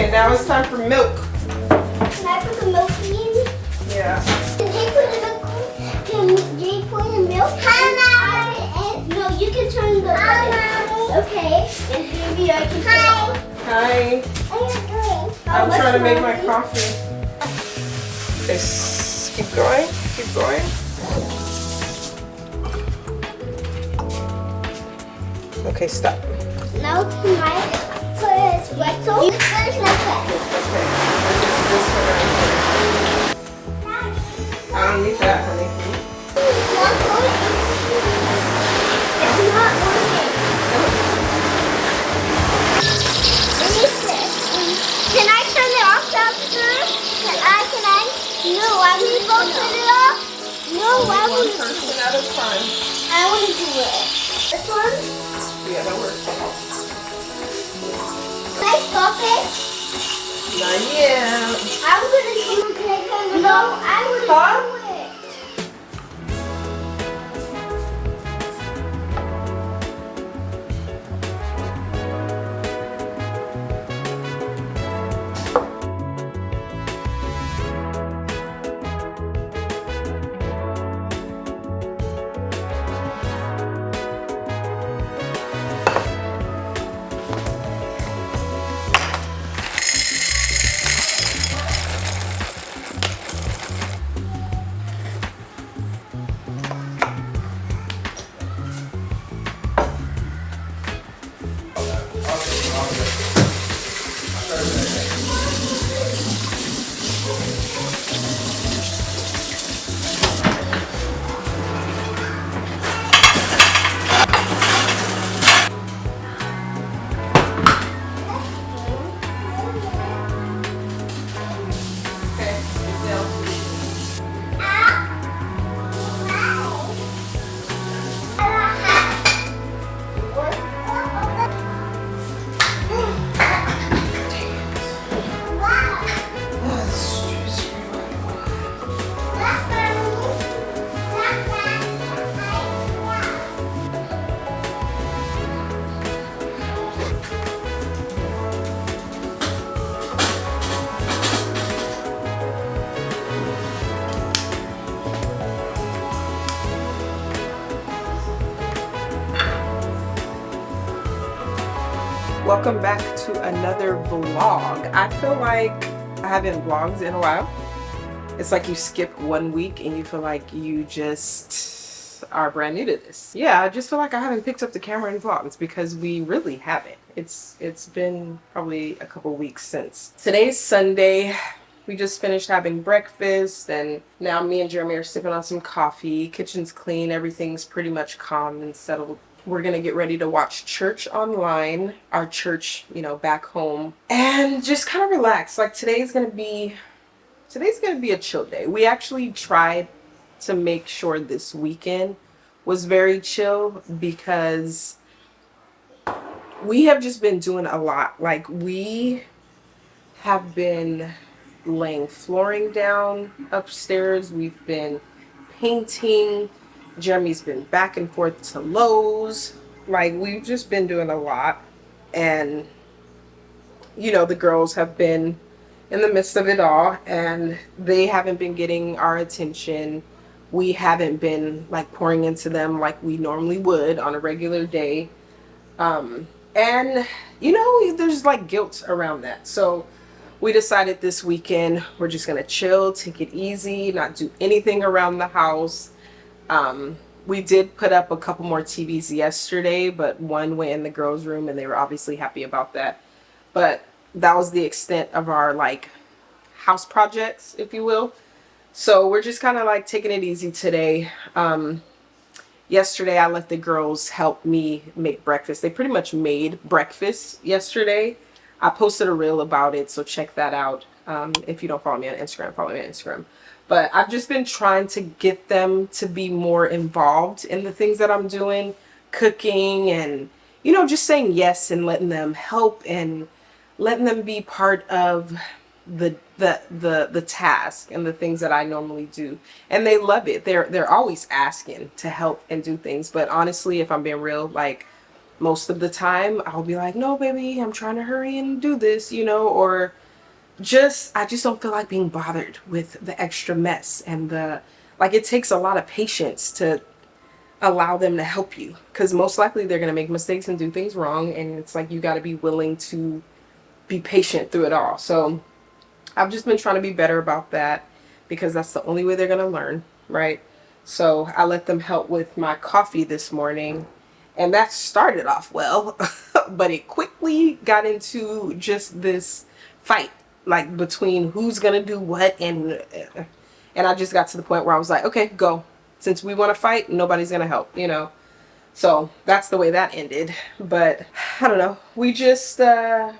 Okay, now it's time for milk. Can I put the milk in? Yeah. Can Jay put the milk? Can Jay put the milk? No, you can turn the button. Okay. And maybe I can. Hi. I'm trying to make my coffee. Okay, keep going. Keep going. Okay, stop. Now can I put espresso? You finish like that. Okay. This one right here. I don't need that, honey. It's not working. Can I turn it off, Doctor? Can I? No, I will both turn it off. No, I will. One person at a time. I want to do it. This one? Yeah, that works. Can I stop it? Not yet. I'm gonna do it. No, I want to do it. Welcome back to another vlog. I feel like I haven't vlogged in a while. It's like you skip 1 week and you feel like you just are brand new to this. Yeah, I just feel like I haven't picked up the camera and vlogged because we really haven't. It's been probably a couple weeks since. Today's Sunday. We just finished having breakfast and now me and Jeremy are sipping on some coffee. Kitchen's clean, everything's pretty much calm and settled. We're gonna get ready to watch church online, our church, you know, back home, and just kind of relax. Like today's gonna be a chill day. We actually tried to make sure this weekend was very chill because we have just been doing a lot. Like we have been laying flooring down upstairs. We've been painting. Jeremy's been back and forth to Lowe's. Like we've just been doing a lot, and you know the girls have been in the midst of it all and they haven't been getting our attention. We haven't been like pouring into them like we normally would on a regular day, and you know there's like guilt around that. So we decided this weekend we're just gonna chill, take it easy, not do anything around the house. We did put up a couple more TVs yesterday, but one went in the girls' room and they were obviously happy about that. But that was the extent of our like house projects, if you will. So we're just kind of like taking it easy today. Yesterday I let the girls help me make breakfast. They pretty much made breakfast yesterday. I posted a reel about it, so check that out. If you don't follow me on Instagram, follow me on Instagram. But I've just been trying to get them to be more involved in the things that I'm doing, cooking and, you know, just saying yes and letting them help and letting them be part of the task and the things that I normally do. And they love it. They're always asking to help and do things. But honestly, if I'm being real, like most of the time I'll be like, no, baby, I'm trying to hurry and do this, you know, or I just don't feel like being bothered with the extra mess and like it takes a lot of patience to allow them to help you, because most likely they're going to make mistakes and do things wrong, and it's like you got to be willing to be patient through it all. So I've just been trying to be better about that, because that's the only way they're going to learn, right? So I let them help with my coffee this morning, and that started off well, but it quickly got into just this fight, like between who's going to do what, and I just got to the point where I was like, okay, go. Since we want to fight, nobody's going to help, you know? So that's the way that ended. But I don't know. We just,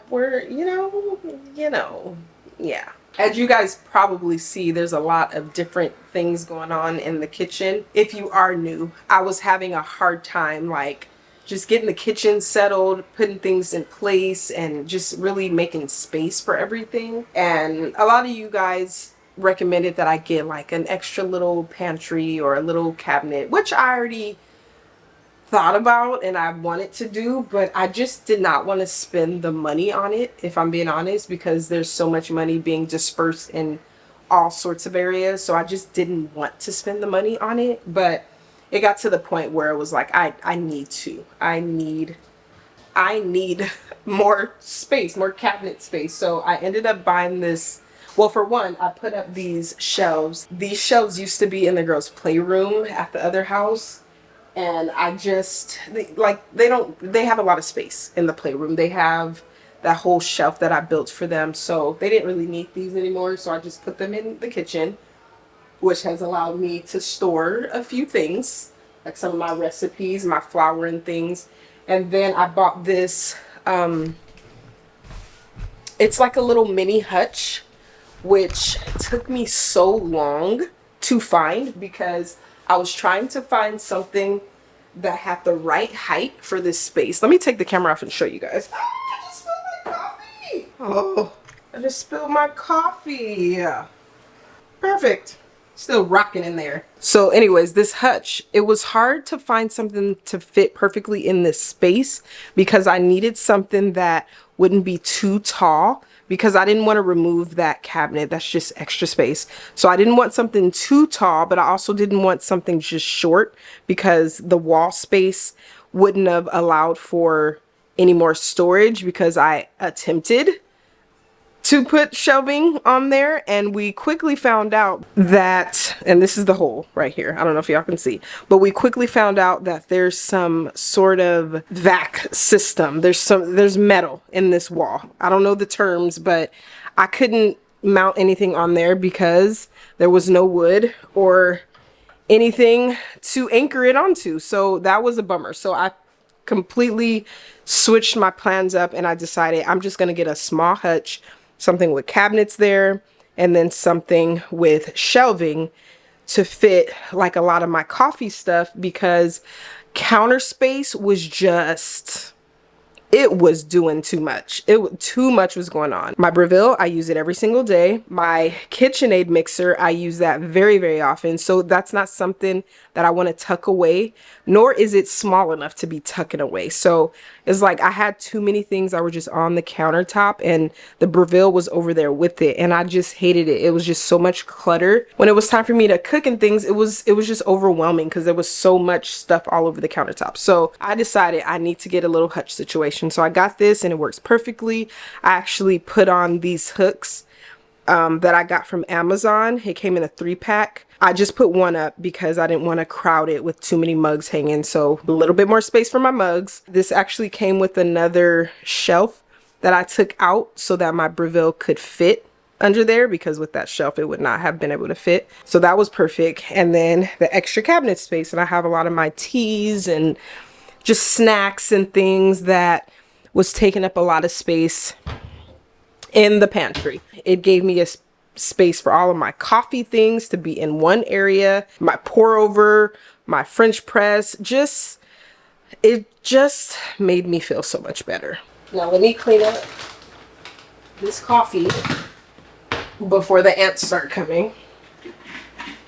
we're, yeah. As you guys probably see, there's a lot of different things going on in the kitchen. If you are new, I was having a hard time, like, just getting the kitchen settled, putting things in place, and just really making space for everything. And a lot of you guys recommended that I get like an extra little pantry or a little cabinet, which I already thought about and I wanted to do, but I just did not want to spend the money on it, if I'm being honest, because there's so much money being dispersed in all sorts of areas. So I just didn't want to spend the money on it. But it got to the point where it was like, I need more space, more cabinet space. So I ended up buying this. Well, for one, I put up these shelves. These shelves used to be in the girls' playroom at the other house, and they have a lot of space in the playroom. They have that whole shelf that I built for them, so they didn't really need these anymore. So I just put them in the kitchen, which has allowed me to store a few things, like some of my recipes, my flour and things. And then I bought this, it's like a little mini hutch, which took me so long to find, because I was trying to find something that had the right height for this space. Let me take the camera off and show you guys. Ah, I just spilled my coffee. Oh, I just spilled my coffee. Perfect. Still rocking in there. So anyways, this hutch, it was hard to find something to fit perfectly in this space, because I needed something that wouldn't be too tall, because I didn't want to remove that cabinet. That's just extra space. So I didn't want something too tall, but I also didn't want something just short, because the wall space wouldn't have allowed for any more storage, because I attempted to put shelving on there, and we quickly found out that, and this is the hole right here, I don't know if y'all can see, but we quickly found out that there's some sort of vac system. There's metal in this wall. I don't know the terms, but I couldn't mount anything on there because there was no wood or anything to anchor it onto. So that was a bummer. So I completely switched my plans up, and I decided I'm just going to get a small hutch, something with cabinets there, and then something with shelving to fit like a lot of my coffee stuff, because counter space was just, it was doing too much. Too much was going on. My Breville, I use it every single day. My KitchenAid mixer, I use that very, very often. So that's not something that I want to tuck away, nor is it small enough to be tucking away. So it's like I had too many things that were just on the countertop, and the Breville was over there with it, and I just hated it. It was just so much clutter. When it was time for me to cook and things, it was just overwhelming, because there was so much stuff all over the countertop. So I decided I need to get a little hutch situation. So I got this, and it works perfectly. I actually put on these hooks that I got from Amazon. It came in a 3-pack. I just put one up because I didn't want to crowd it with too many mugs hanging. So a little bit more space for my mugs. This actually came with another shelf that I took out so that my Breville could fit under there, because with that shelf it would not have been able to fit. So that was perfect. And then the extra cabinet space, and I have a lot of my teas and just snacks and things that was taking up a lot of space in the pantry. It gave me a space for all of my coffee things to be in one area, my pour over, my French press. It just made me feel so much better. Now let me clean up this coffee before the ants start coming.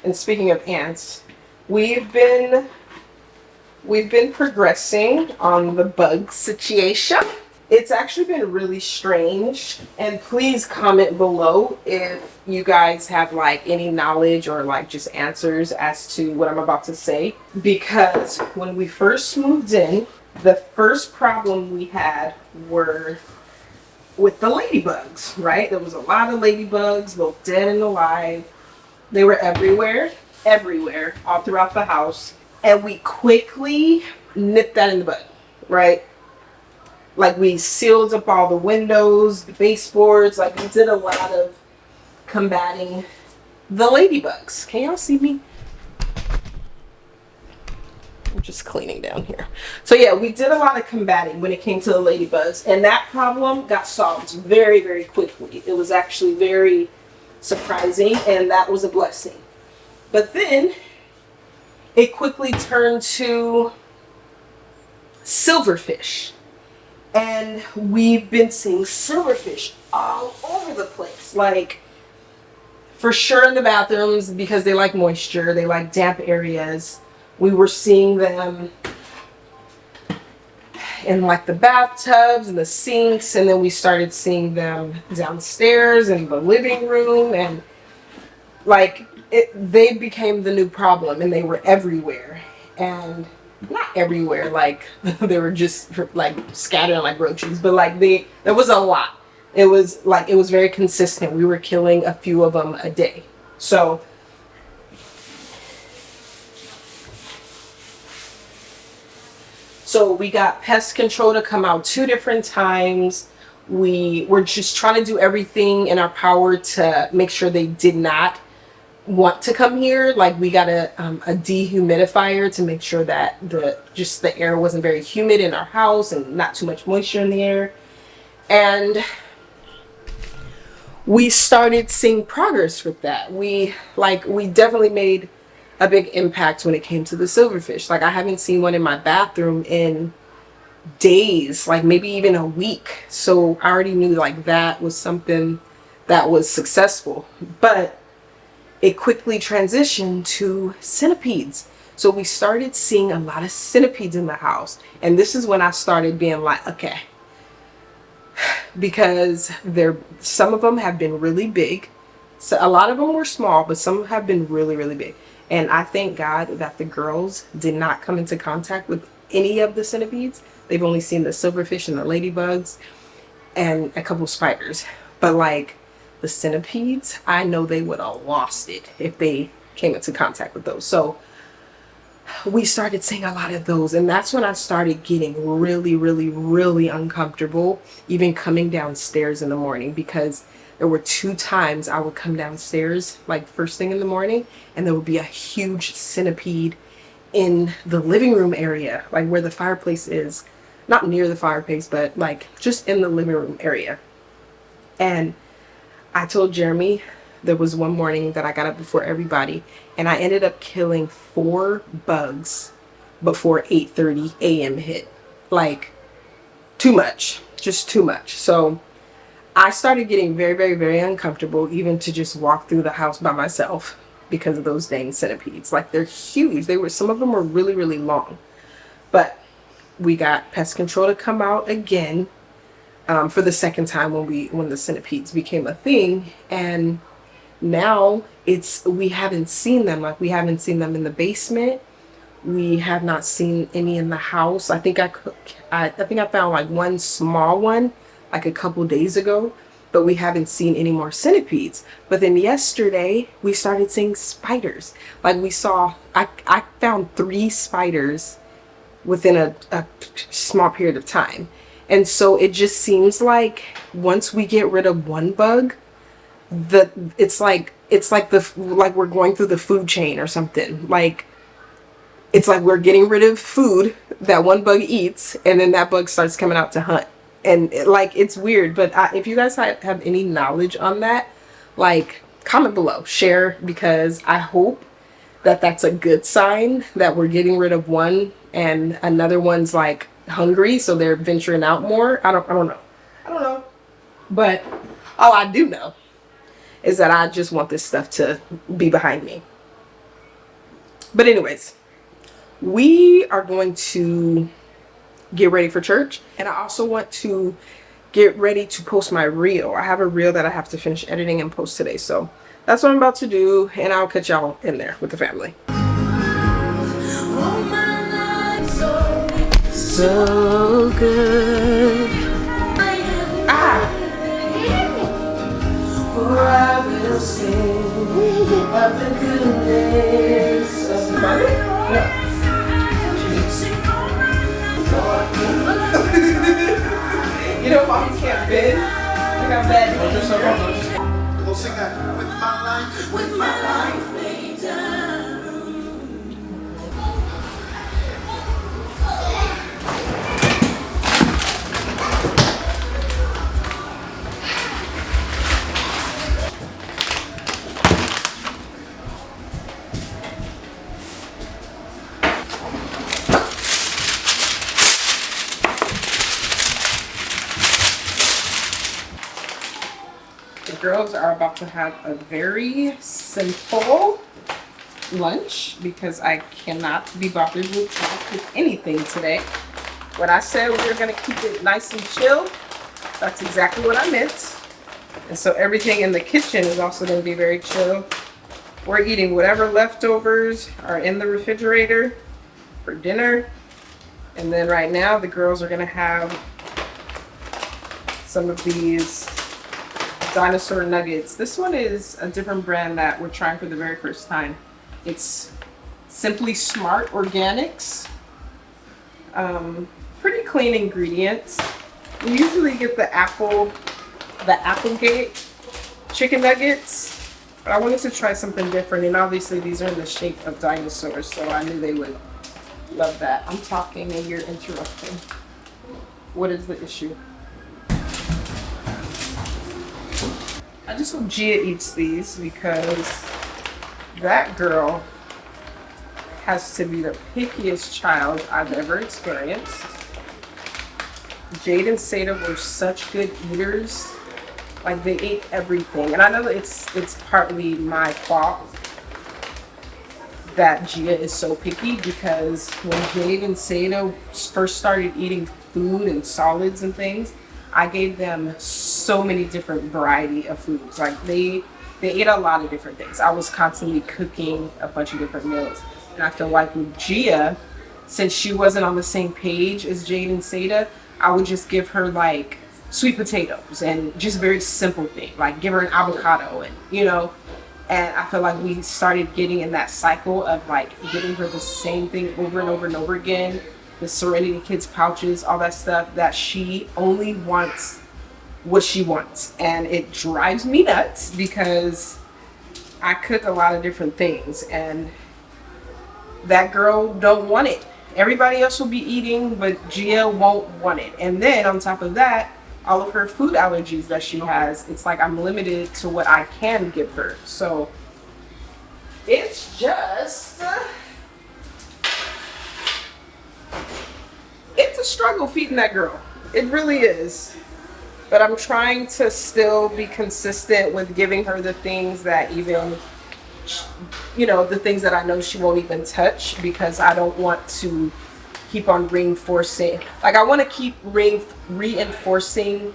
And speaking of ants, we've been we've been progressing on the bug situation. It's actually been really strange, and please comment below if you guys have like any knowledge or like just answers as to what I'm about to say, because when we first moved in, the first problem we had were with the ladybugs, right? There was a lot of ladybugs, both dead and alive. They were everywhere, all throughout the house. And we quickly nipped that in the bud, right? Like we sealed up all the windows, the baseboards, like we did a lot of combating the ladybugs. Can y'all see me? I'm just cleaning down here. So yeah, we did a lot of combating when it came to the ladybugs, and that problem got solved very, very quickly. It was actually very surprising, and that was a blessing. But then it quickly turned to silverfish. And we've been seeing silverfish all over the place. Like, for sure in the bathrooms, because they like moisture, they like damp areas. We were seeing them in like the bathtubs and the sinks, and then we started seeing them downstairs in the living room, and like they became the new problem, and they were everywhere. And not everywhere, like they were just like scattered like roaches, but like there was a lot. It was very consistent. We were killing a few of them a day. So we got pest control to come out 2 different times. We were just trying to do everything in our power to make sure they did not want to come here. Like we got a dehumidifier to make sure that the air wasn't very humid in our house and not too much moisture in the air. And we started seeing progress with that. We definitely made a big impact when it came to the silverfish. Like I haven't seen one in my bathroom in days, like maybe even a week. So I already knew like that was something that was successful. But it quickly transitioned to centipedes. So we started seeing a lot of centipedes in the house. And this is when I started being like, okay, because some of them have been really big. So a lot of them were small, but some have been really, really big. And I thank God that the girls did not come into contact with any of the centipedes. They've only seen the silverfish and the ladybugs and a couple spiders. But like the centipedes, I know they would have lost it if they came into contact with those. So we started seeing a lot of those, and that's when I started getting really, really, really uncomfortable even coming downstairs in the morning, because there were 2 times I would come downstairs like first thing in the morning, and there would be a huge centipede in the living room area, like where the fireplace is. Not near the fireplace, but like just in the living room area. And I told Jeremy there was one morning that I got up before everybody, and I ended up killing 4 bugs before 8:30 a.m. hit. Like, too much. Just too much. So I started getting very, very, very uncomfortable even to just walk through the house by myself because of those dang centipedes. Like, they're huge. Some of them were really, really long. But we got pest control to come out again for the second time when the centipedes became a thing. And now we haven't seen them. Like, we haven't seen them in the basement. We have not seen any in the house. I think I found like one small one like a couple days ago, but we haven't seen any more centipedes. But then yesterday we started seeing spiders. Like I found 3 spiders within a small period of time. And so it just seems like once we get rid of one bug, it's like we're going through the food chain or something. Like, it's like we're getting rid of food that one bug eats, and then that bug starts coming out to hunt. And it's weird, but if you guys have any knowledge on that, like, comment below, share, because I hope that that's a good sign that we're getting rid of one and another one's like hungry, so they're venturing out more. I don't know. But all I do know is that I just want this stuff to be behind me. But anyways, We are going to get ready for church, and I also want to get ready to post my reel. I have a reel that I have to finish editing and post today, so that's what I'm about to do, and I'll catch y'all in there with the family. So good. For I will sing of the goodness of my You know, mommy can't bend. I got bad. Go sing that with my life laid down. The girls are about to have a very simple lunch because I cannot be bothered with trying to cook anything today. When I said we were going to keep it nice and chill, that's exactly what I meant. And so everything in the kitchen is also going to be very chill. We're eating whatever leftovers are in the refrigerator for dinner. And then right now the girls are going to have some of these dinosaur nuggets. This one is a different brand that we're trying for the very first time. It's Simply Smart Organics. Pretty clean ingredients. We usually get the Applegate chicken nuggets, but I wanted to try something different, and obviously these are in the shape of dinosaurs, so I knew they would love that. I'm talking and you're interrupting. What is the issue? I just hope Gia eats these because that girl has to be the pickiest child I've ever experienced. Jade and Seda were such good eaters. Like, they ate everything. And I know that it's partly my fault that Gia is so picky, because when Jade and Seda first started eating food and solids and things, I gave them so many different variety of foods. Like, they ate a lot of different things. I was constantly cooking a bunch of different meals. And I feel like with Gia, since she wasn't on the same page as Jade and Seda, I would just give her like sweet potatoes and just very simple things, like give her an avocado, and and I feel like we started getting in that cycle of like giving her the same thing over and over and over again. The Serenity Kids pouches, all that stuff, that she only wants what she wants. And it drives me nuts because I cook a lot of different things and that girl don't want it. Everybody else will be eating, but Gia won't want it. And then on top of that, all of her food allergies that she has, it's like I'm limited to what I can give her. So it's just, it's a struggle feeding that girl. It really is. But I'm trying to still be consistent with giving her the things that even, the things that I know she won't even touch, because I don't want to keep on reinforcing. Like, I want to keep reinforcing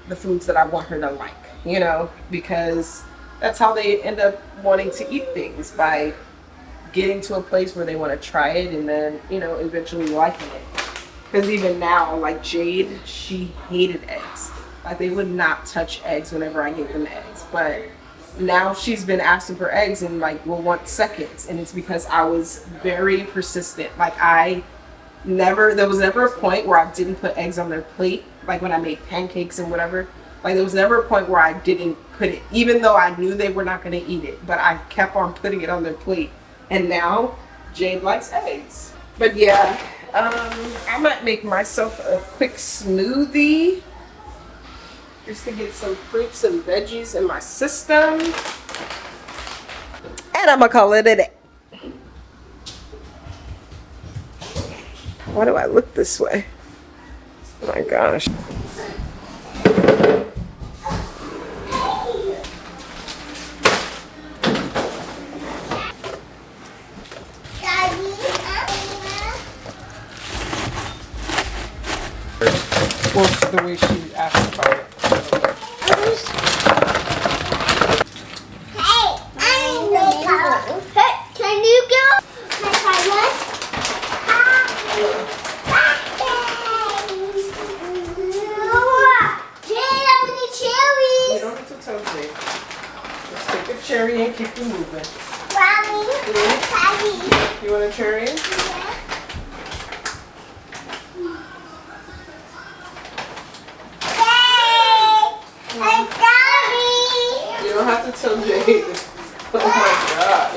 the foods that I want her to like, because that's how they end up wanting to eat things, by getting to a place where they want to try it and then, eventually liking it. Because even now, like Jade, she hated eggs. Like, they would not touch eggs whenever I gave them eggs. But now she's been asking for eggs and like will want seconds, and it's because I was very persistent. Like, there was never a point where I didn't put eggs on their plate. Like when I made pancakes and whatever, like there was never a point where I didn't put it, even though I knew they were not going to eat it, but I kept on putting it on their plate. And now Jade likes eggs. But yeah, I might make myself a quick smoothie just to get some fruits and veggies in my system. And I'm gonna call it a day. Why do I look this way? Oh my gosh. Well, the way she asked about it. Hey, I'm Nico. Hey, can you go? Can I try one? You don't have to tell me. Just take a cherry and keep it moving. Mommy, You want a cherry? You don't have to tell Jade. Oh my god.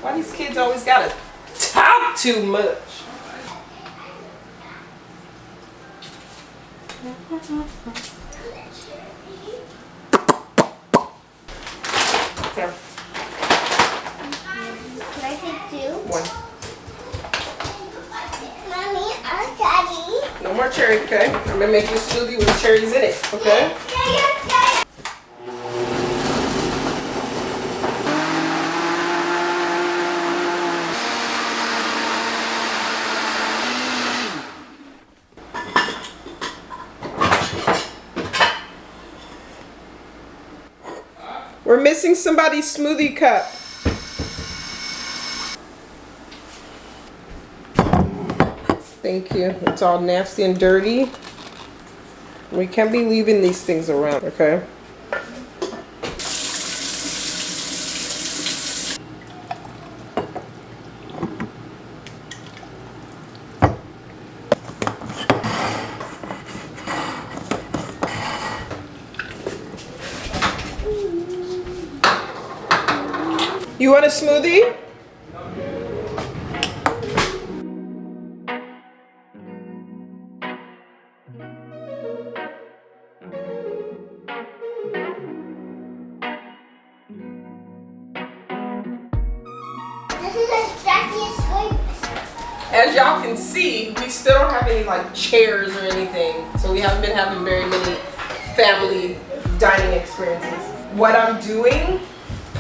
Why these kids always gotta talk too much? Yeah. Can I take two? One. Mommy, I'm Daddy. No more cherry, okay? I'm gonna make you a smoothie with cherries in it, okay? We're missing somebody's smoothie cup. Thank you. It's all nasty and dirty. We can't be leaving these things around, okay? You want a smoothie? This is a Jackie's sleep. As y'all can see, we still don't have any like chairs or anything. So we haven't been having very many family dining experiences. What I'm doing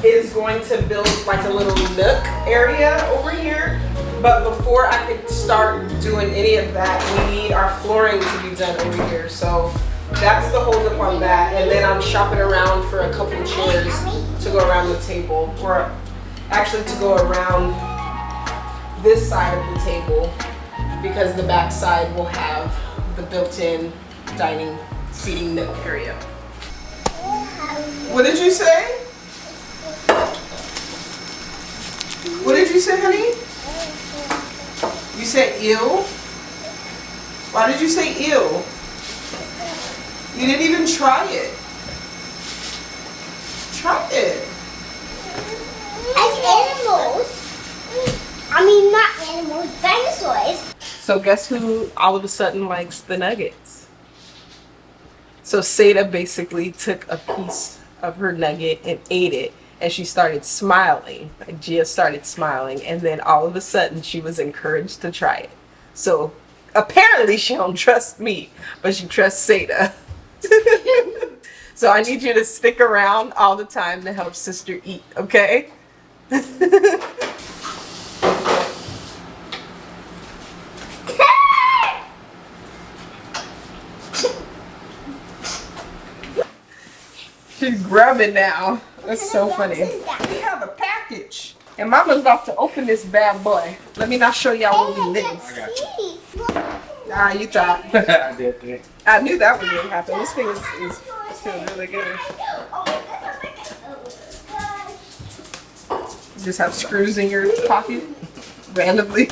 is going to build like a little nook area over here. But before I could start doing any of that, we need our flooring to be done over here. So that's the hold up on that. And then I'm shopping around for a couple of chairs to go around the table, or actually to go around this side of the table, because the back side will have the built-in dining seating nook area. What did you say? What did you say, honey? You said ew? Why did you say ew? You didn't even try it. Try it. As animals. I mean, not animals, dinosaurs. So guess who all of a sudden likes the nuggets? So Seda basically took a piece of her nugget and ate it, and she started smiling. Like Gia started smiling, and then all of a sudden she was encouraged to try it. So apparently she don't trust me, but she trusts Seda. So I need you to stick around all the time to help sister eat, okay? She's grubbing now. That's so funny. We have a package. And Mama's about to open this bad boy. Let me not show y'all what we live. Nah, you thought. I did. I knew that was going to happen. This thing is feeling really good. You just have screws in your pocket randomly.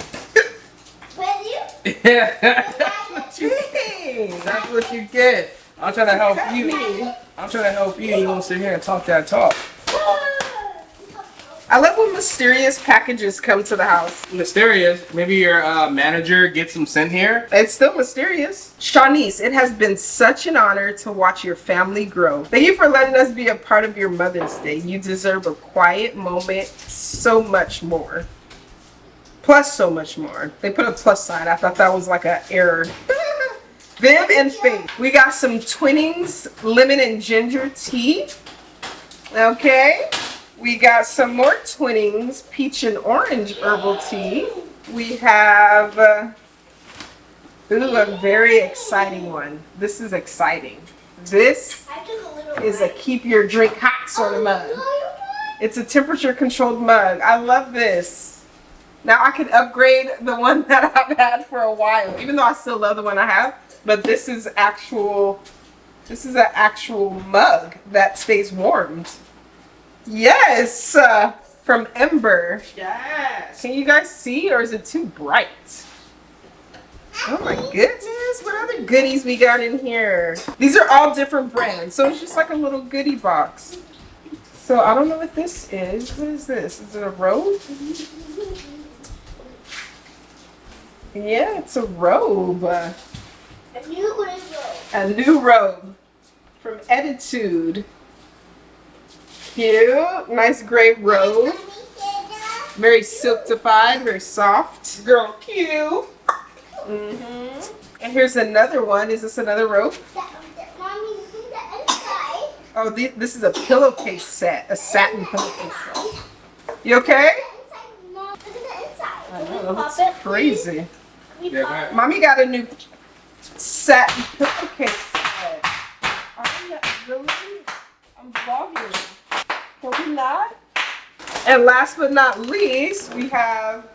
Yeah, that's what you get. That's what you get. I'm trying to help you. I'm trying to help you. You won't sit here and talk that talk. I love when mysterious packages come to the house. Mysterious. Maybe your manager gets them sent here. It's still mysterious. Shawnice, it has been such an honor to watch your family grow. Thank you for letting us be a part of your Mother's Day. You deserve a quiet moment, so much more. Plus so much more. They put a plus sign. I thought that was like an error. Viv and Faith. We got some Twinings lemon and ginger tea. Okay. We got some more Twinings peach and orange herbal tea. We have Ooh, a very exciting one. This is exciting. This I took a little is a bite. keep your drink hot sort of mug. No, It's a temperature controlled mug. I love this. Now I can upgrade the one that I've had for a while, even though I still love the one I have. But this is an actual mug that stays warmed. Yes, from Ember. Yes. Can you guys see, or is it too bright? Oh my goodness, what other goodies we got in here? These are all different brands, so it's just like a little goodie box. So I don't know what this is. What is this? Is it a robe? Yeah, it's a robe. A new one. A new robe from Attitude. Cute, nice gray robe. Very silkified, very soft. Girl, cute. And here's another one. Is this another robe? Mommy, look at the inside. Oh, this is a pillowcase set, a satin pillowcase set. You okay? Mom, look at the inside. I Can we know, pop that's it, crazy. Can we Yeah, pop go ahead. Mommy got a new satin pillowcase set. I'm not really. I'm vlogging. Can we not? And last but not least, we have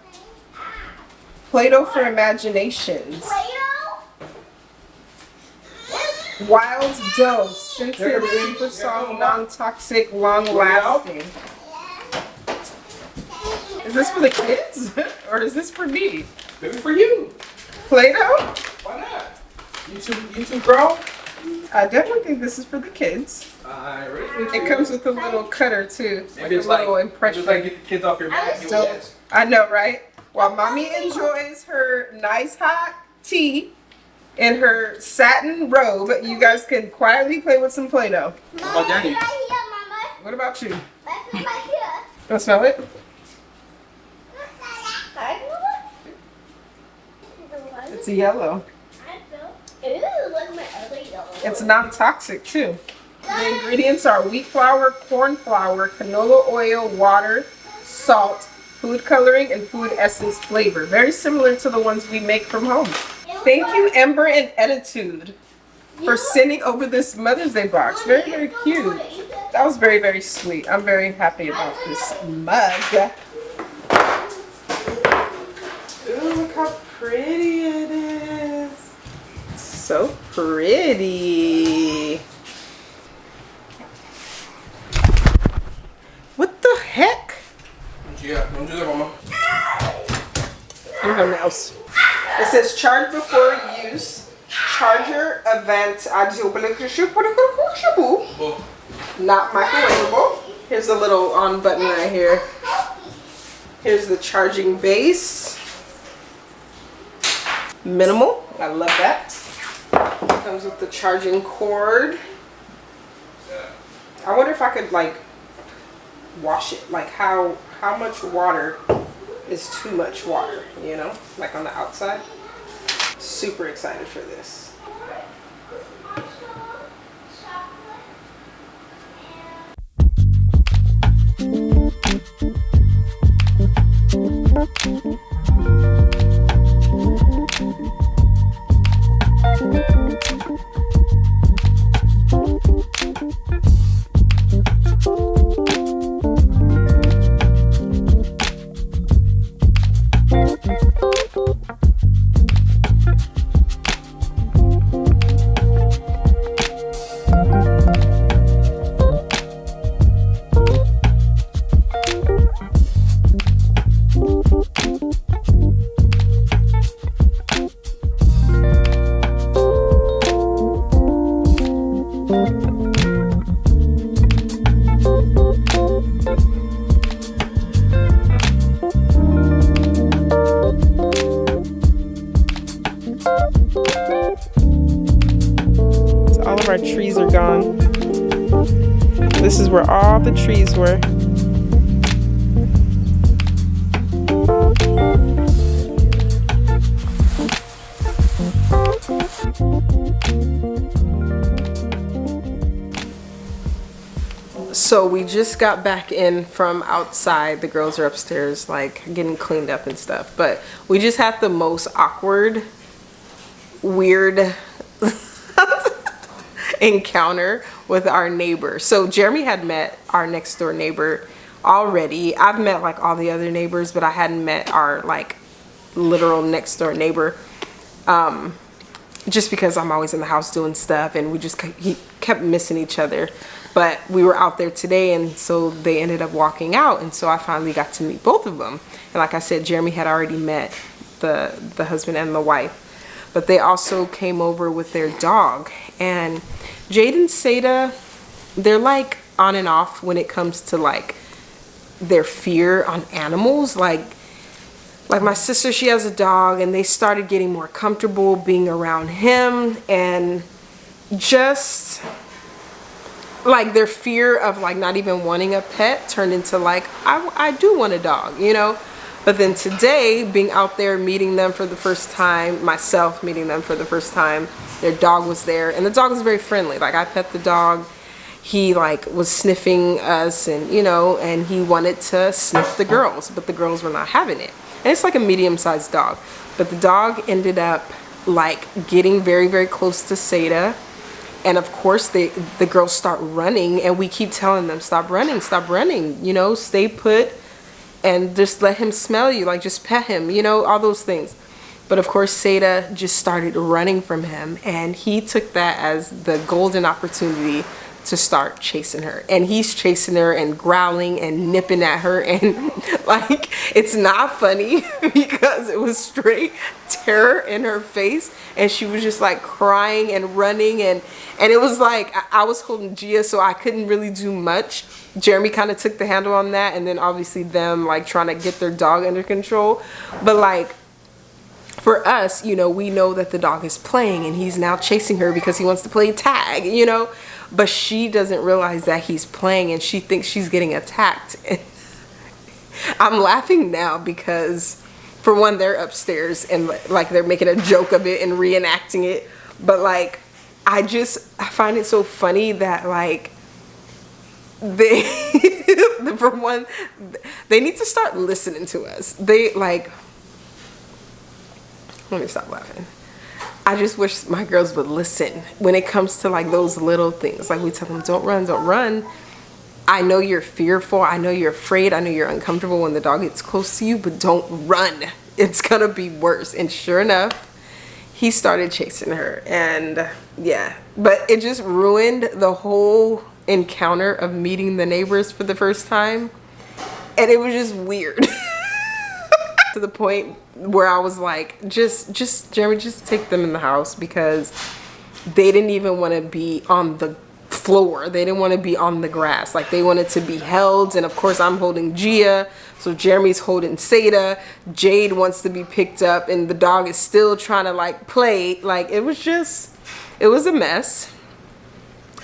Play-Doh for Imaginations. Play-Doh? Wild dough, scented, super soft, non-toxic, long-lasting. Is this for the kids or is this for me? Maybe for you. Play-Doh? Why not? You two grown? I definitely think this is for the kids. Alright. It comes with a little cutter too, like Maybe a it's like, little maybe impression. it's like get the kids off your back. So- Yes. I know, right? While mommy enjoys her nice hot tea in her satin robe, you guys can quietly play with some Play-Doh. Mama, about Daddy? right here, Mama. What about you? Right here. Wanna smell it? It's yellow. Ooh, look at my other yellow. It's non-toxic too. The ingredients are wheat flour, corn flour, canola oil, water, salt, food coloring, and food essence flavor. Very similar to the ones we make from home. Thank you, Ember and Attitude, for sending over this Mother's Day box. Very, very cute. That was very, very sweet. I'm very happy about this mug. Ooh, look how pretty it is. So pretty. What the heck? Yeah, don't do that, Mama. I don't have nails. It says charge before use. Charger event. Oh. Not microwavable. Here's a little on button right here. Here's the charging base. Minimal. I love that. Comes with the charging cord. I wonder if I could like wash it. Like how much water is too much water, you know? Like on the outside. Super excited for this. All of our trees are gone. This is where all the trees were. So we just got back in from outside. The girls are upstairs like getting cleaned up and stuff. But we just had the most awkward weird encounter with our neighbor. So Jeremy had met our next door neighbor already. I've met like all the other neighbors, but I hadn't met our like literal next door neighbor. Just because I'm always in the house doing stuff, and he kept missing each other. But we were out there today, and so they ended up walking out, and so I finally got to meet both of them. And like I said, Jeremy had already met the husband and the wife, but they also came over with their dog. And Jade and Seda, they're like on and off when it comes to like their fear on animals. Like my sister, she has a dog, and they started getting more comfortable being around him, and just like their fear of like not even wanting a pet turned into like, I do want a dog, you know. But then today, being out there meeting them for the first time, myself meeting them for the first time, their dog was there, and the dog was very friendly. Like I pet the dog. He like was sniffing us, and you know, and he wanted to sniff the girls, but the girls were not having it. And it's like a medium-sized dog, but the dog ended up like getting very, very close to Seda. And of course the girls start running, and we keep telling them, stop running, you know, stay put and just let him smell you, like just pet him, you know, all those things. But of course Seda just started running from him, and he took that as the golden opportunity to start chasing her. And he's chasing her and growling and nipping at her, and like it's not funny because it was straight terror in her face, and she was just like crying and running, and it was like I was holding Gia, so I couldn't really do much. Jeremy kind of took the handle on that, and then obviously them like trying to get their dog under control. But like for us, you know, we know that the dog is playing, and he's now chasing her because he wants to play tag, you know. But she doesn't realize that he's playing, and she thinks she's getting attacked. And I'm laughing now because, for one, they're upstairs and like they're making a joke of it and reenacting it. But like, I find it so funny that like they, for one, they need to start listening to us. They like, let me stop laughing. I just wish my girls would listen when it comes to like those little things. Like we tell them, don't run. I know you're fearful. I know you're afraid. I know you're uncomfortable when the dog gets close to you, but don't run. It's gonna be worse. And sure enough, he started chasing her, and yeah, but it just ruined the whole encounter of meeting the neighbors for the first time. And it was just weird. To the point where I was like, just Jeremy, just take them in the house, because they didn't even want to be on the floor. They didn't want to be on the grass. Like they wanted to be held. And of course I'm holding Gia, so Jeremy's holding Seda. Jade wants to be picked up, and the dog is still trying to like play. Like it was a mess.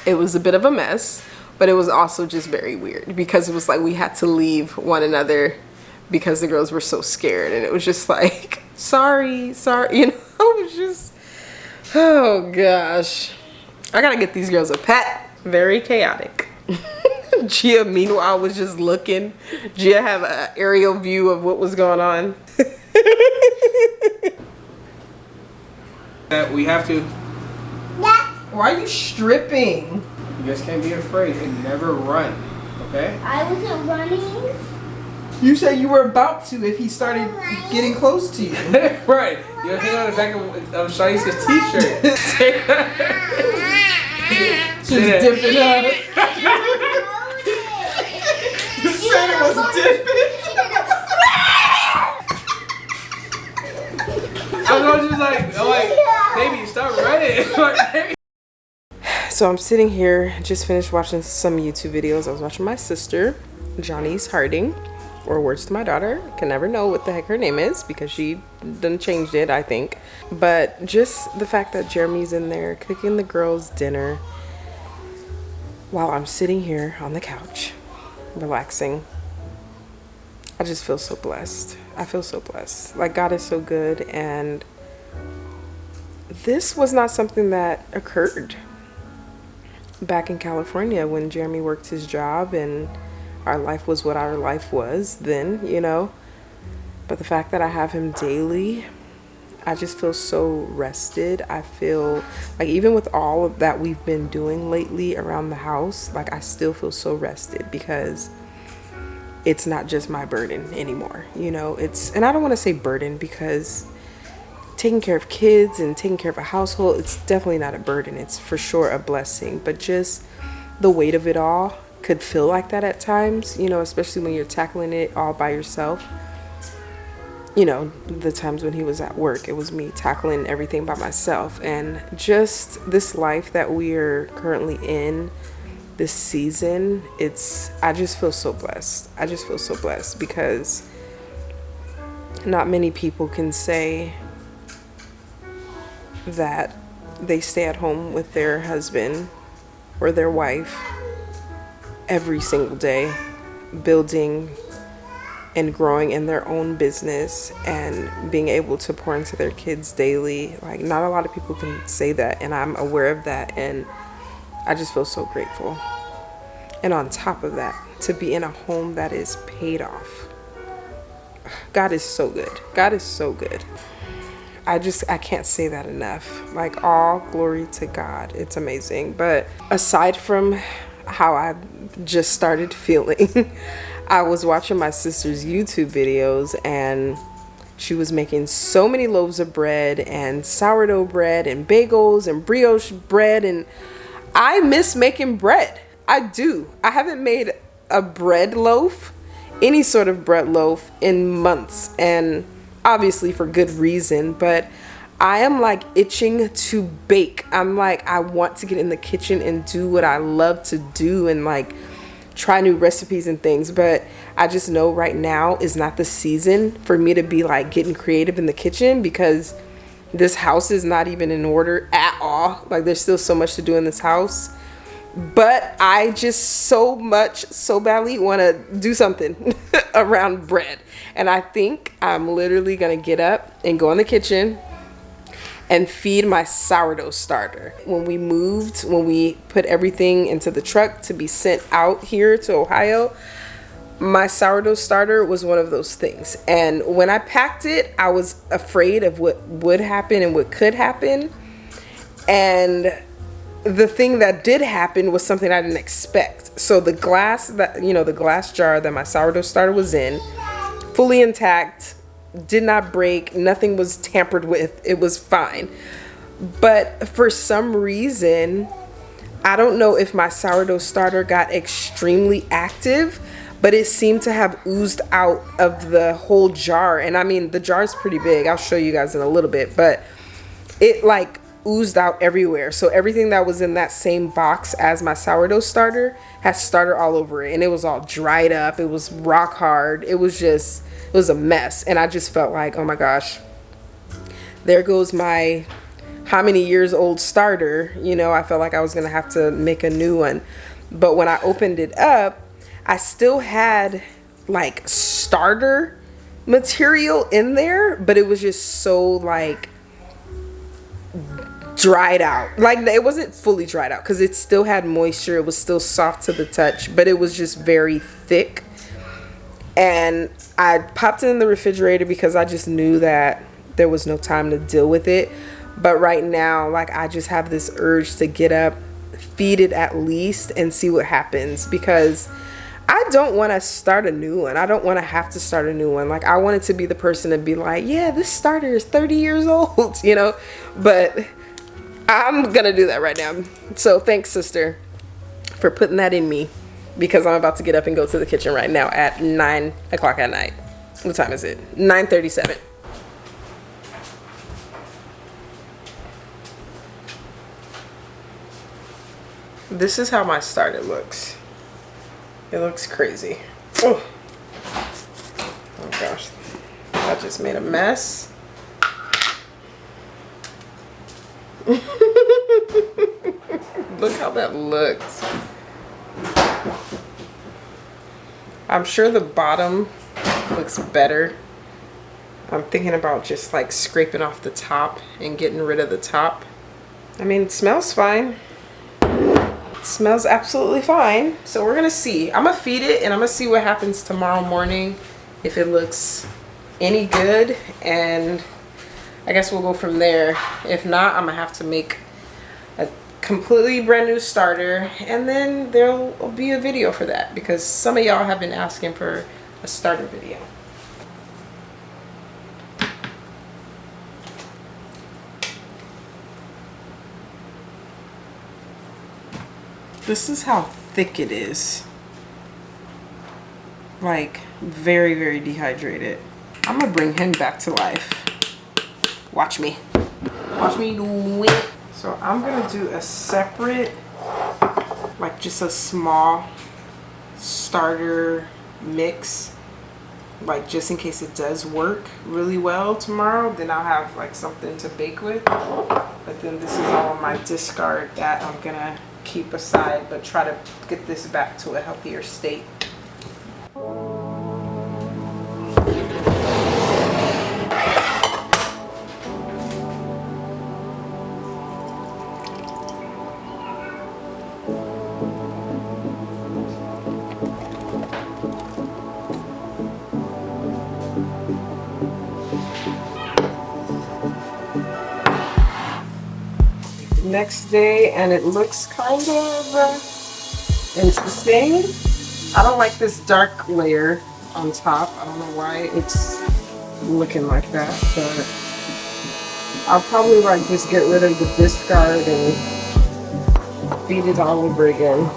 It was a bit of a mess, but it was also just very weird because it was like we had to leave one another because the girls were so scared, and it was just like, sorry, you know. It was just, oh gosh, I gotta get these girls a pet. Very chaotic. Gia meanwhile was just looking. Gia have an aerial view of what was going on. That we have to. Why are you stripping? You guys can't be afraid and never run, okay? I wasn't running. You said you were about to if he started getting close to you. Right. You're hanging on the back of Shanice's t-shirt. Just dipping up. You said it was dipping. I was just like, baby, stop running. So I'm sitting here, just finished watching some YouTube videos. I was watching my sister, Johnny's Harding, or Words to My Daughter. Can never know what the heck her name is because she done changed it, I think. But just the fact that Jeremy's in there cooking the girls dinner while I'm sitting here on the couch, relaxing. I just feel so blessed. I feel so blessed. Like God is so good, and this was not something that occurred back in California when Jeremy worked his job and our life was what our life was then, you know. But the fact that I have him daily I just feel so rested. I feel like even with all of that we've been doing lately around the house, like I still feel so rested because it's not just my burden anymore. You know, and I don't want to say burden because taking care of kids and taking care of a household, it's definitely not a burden. It's for sure a blessing, but just the weight of it all could feel like that at times, you know, especially when you're tackling it all by yourself. You know, the times when he was at work, it was me tackling everything by myself. And just this life that we're currently in, this season, I just feel so blessed. I just feel so blessed because not many people can say that they stay at home with their husband or their wife every single day, building and growing in their own business and being able to pour into their kids daily. Like, not a lot of people can say that, and I'm aware of that, and I just feel so grateful. And on top of that, to be in a home that is paid off. God is so good. God is so good. I can't say that enough. Like, all glory to God. It's amazing. But aside from how I just started feeling, I was watching my sister's YouTube videos, and she was making so many loaves of bread and sourdough bread and bagels and brioche bread, and I miss making bread. I do. I haven't made a bread loaf, any sort of bread loaf, in months, and obviously for good reason, but I am like itching to bake. I'm like, I want to get in the kitchen and do what I love to do and like try new recipes and things, but I just know right now is not the season for me to be like getting creative in the kitchen because this house is not even in order at all. Like, there's still so much to do in this house, but I just so badly want to do something around bread. And I think I'm literally gonna get up and go in the kitchen and feed my sourdough starter. When we put everything into the truck to be sent out here to Ohio, my sourdough starter was one of those things. And when I packed it, I was afraid of what would happen and what could happen. And the thing that did happen was something I didn't expect. So the glass jar that my sourdough starter was in, fully intact, did not break, nothing was tampered with, it was fine. But for some reason, I don't know if my sourdough starter got extremely active, but it seemed to have oozed out of the whole jar. And I mean, the jar is pretty big, I'll show you guys in a little bit, but it like oozed out everywhere. So everything that was in that same box as my sourdough starter has starter all over it, and it was all dried up, it was rock hard, it was a mess. And I just felt like, oh my gosh, there goes my how many years old starter. You know, I felt like I was gonna have to make a new one. But when I opened it up, I still had like starter material in there, but it was just so like dried out. Like, it wasn't fully dried out because it still had moisture, it was still soft to the touch, but it was just very thick. And I popped it in the refrigerator because I just knew that there was no time to deal with it. But right now, like, I just have this urge to get up, feed it at least, and see what happens, because I don't want to start a new one. I don't want to have to start a new one. Like, I wanted to be the person to be like, yeah, this starter is 30 years old, you know, but I'm gonna do that right now. So thanks, sister, for putting that in me, because I'm about to get up and go to the kitchen right now at 9 o'clock at night. What time is it? 9:37. This is how my starter looks. It looks crazy. Oh gosh, I just made a mess. Look how that looks. I'm sure the bottom looks better. I'm thinking about just like scraping off the top and getting rid of the top. I mean, it smells fine. It smells absolutely fine. So we're gonna see. I'm gonna feed it and I'm gonna see what happens tomorrow morning, if it looks any good. And I guess we'll go from there. If not, I'm gonna have to make a completely brand new starter, and then there'll be a video for that because some of y'all have been asking for a starter video. This is how thick it is. Like, very, very dehydrated. I'm gonna bring him back to life. Watch me. Watch me do it. So I'm gonna do a separate, like just a small starter mix. Like just in case it does work really well tomorrow, then I'll have like something to bake with. But then this is all my discard that I'm gonna keep aside, but try to get this back to a healthier state. Next day, and it looks kind of interesting. I don't like this dark layer on top. I don't know why it's looking like that, but I'll probably like just get rid of the discard and feed it all over again.